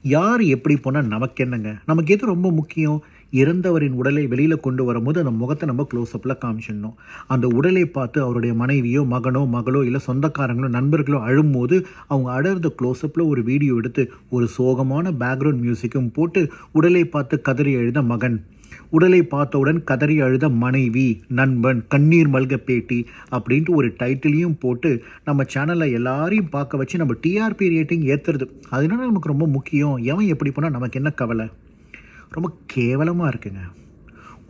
யார் எப்படி போனால் நமக்கு என்னங்க? நமக்கு எது ரொம்ப முக்கியம்? இறந்தவரின் உடலை வெளியில் கொண்டு வரும்போது அந்த முகத்தை நம்ம க்ளோஸ்அப்பில் காமிச்சிடணும். அந்த உடலை பார்த்து அவருடைய மனைவியோ மகனோ மகளோ இல்லை சொந்தக்காரங்களோ நண்பர்களோ அழும்போது அவங்க அழறத க்ளோஸ்அப்பில் ஒரு வீடியோ எடுத்து ஒரு சோகமான பேக்ரவுண்ட் மியூசிக்கும் போட்டு உடலை பார்த்து கதறி அழுத மகன், உடலை பார்த்தவுடன் கதறி அழுத மனைவி, நண்பன், கண்ணீர் மல்க பேட்டி அப்படின்ட்டு ஒரு டைட்டிலையும் போட்டு நம்ம சேனலில் எல்லாரையும் பார்க்க வச்சு நம்ம டிஆர்பி ரேட்டிங் ஏற்றுறது. அதனால நமக்கு ரொம்ப முக்கியம். எவன் எப்படி போனால் நமக்கு என்ன கவலை? ரொம்ப கேவலமாக இருக்குங்க.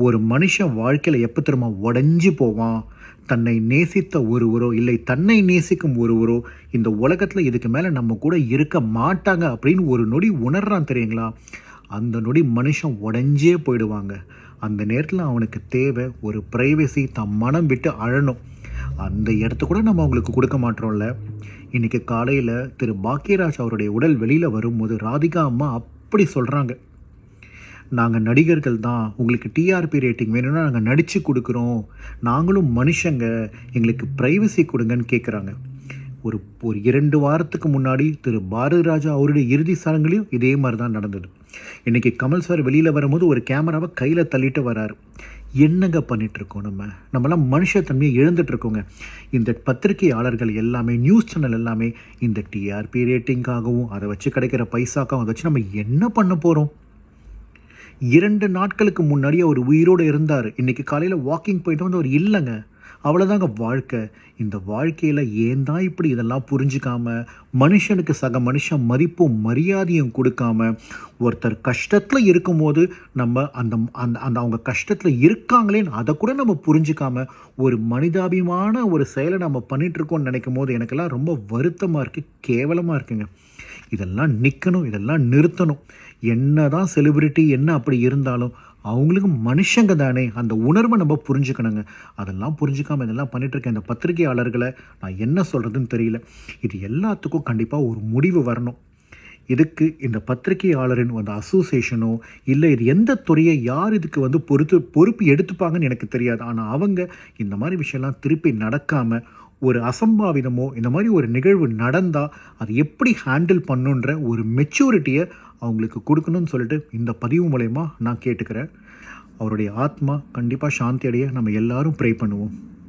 ஒரு மனுஷன் வாழ்க்கையில் எப்போ திரும்ப உடஞ்சி போவான்? தன்னை நேசித்த ஒருவரோ இல்லை தன்னை நேசிக்கும் ஒருவரோ இந்த உலகத்தில் இதுக்கு மேலே நம்ம கூட இருக்க மாட்டாங்க அப்படின்னு ஒரு நொடி உணர்றான் தெரியுங்களா? அந்த நொடி மனுஷன் உடஞ்சே போயிடுவாங்க. அந்த நேரத்தில் அவனுக்கு தேவை ஒரு ப்ரைவசி, தம் மனம் விட்டு அழணும். அந்த இடத்த கூட நம்ம அவங்களுக்கு கொடுக்க மாட்டோம்ல. இன்றைக்கி காலையில் திரு பாக்கியராஜ் அவருடைய உடல் வெளியில் வரும்போது ராதிகா அம்மா அப்படி சொல்கிறாங்க, நாங்கள் நடிகர்கள் தான், உங்களுக்கு டிஆர்பி ரேட்டிங் வேணும்னா நாங்கள் நடித்து கொடுக்குறோம், நாங்களும் மனுஷங்க, எங்களுக்கு ப்ரைவசி கொடுங்கன்னு கேட்குறாங்க. ஒரு 2 வாரத்துக்கு முன்னாடி திரு பாரதி ராஜா அவருடைய இறுதி சடங்குலையும் இதே மாதிரி தான் நடந்தது. இன்றைக்கி கமல் சார் வெளியில் வரும்போது ஒரு கேமராவை கையில் தள்ளிட்டு வராரு. என்னங்க பண்ணிகிட்ருக்கோம்? நம்மலாம் மனுஷத்தன்மையை இழந்துட்டுருக்கோங்க. இந்த பத்திரிகையாளர்கள் எல்லாமே, நியூஸ் சேனல் எல்லாமே இந்த டிஆர்பி ரேட்டிங்காகவும் அதை வச்சு கிடைக்கிற பைசாக்காகவும் அதை வச்சு நம்ம என்ன பண்ண போகிறோம்? 2 நாட்களுக்கு முன்னாடி அவர் உயிரோடு இருந்தார். இன்றைக்கி காலையில் வாக்கிங் போயிட்டு வந்து அவர் இல்லைங்க. அவ்வளோதாங்க வாழ்க்கை. இந்த வாழ்க்கையில் ஏன் தான் இப்படி இதெல்லாம் புரிஞ்சிக்காம, மனுஷனுக்கு சக மனுஷன் மதிப்பும் மரியாதையும் கொடுக்காம, ஒருத்தர் கஷ்டத்தில் இருக்கும்போது நம்ம அந்த அந்த அந்த அவங்க கஷ்டத்தில் இருக்காங்களேன்னு அதை கூட நம்ம புரிஞ்சிக்காம ஒரு மனிதாபிமான ஒரு செயலை நம்ம பண்ணிகிட்ருக்கோம்னு நினைக்கும் போது எனக்கெல்லாம் ரொம்ப வருத்தமாக இருக்குது, கேவலமாக இருக்குங்க. இதெல்லாம் நிற்கணும், இதெல்லாம் நிறுத்தணும். என்ன தான் செலிபிரிட்டி என்ன அப்படி இருந்தாலும் அவங்களுக்கும் மனுஷங்க தானே, அந்த உணர்வை நம்ம புரிஞ்சுக்கணுங்க. அதெல்லாம் புரிஞ்சுக்காமல் இதெல்லாம் பண்ணிகிட்ருக்கேன் இந்த பத்திரிகையாளர்களை நான் என்ன சொல்கிறதுன்னு தெரியல. இது எல்லாத்துக்கும் கண்டிப்பாக ஒரு முடிவு வரணும். இதுக்கு இந்த பத்திரிகையாளரின் அந்த அசோசியேஷனோ இல்லை இது எந்த துறையை யார் இதுக்கு பொறுப்பு எடுத்துப்பாங்கன்னு எனக்கு தெரியாது. ஆனால் அவங்க இந்த மாதிரி விஷயம்லாம் திருப்பி நடக்காமல் ஒரு அசம்பாவிதமோ இந்த மாதிரி ஒரு நிகழ்வு நடந்தால் அது எப்படி ஹேண்டில் பண்ணுன்ற ஒரு மெச்சூரிட்டியை அவங்களுக்கு கொடுக்கணும்னு சொல்லிட்டு இந்த பதிவு மூலயமா நான் கேட்டுக்கிறேன். அவருடைய ஆத்மா கண்டிப்பாக சாந்தி அடைய நம்ம எல்லாரும் ப்ரே பண்ணுவோம்.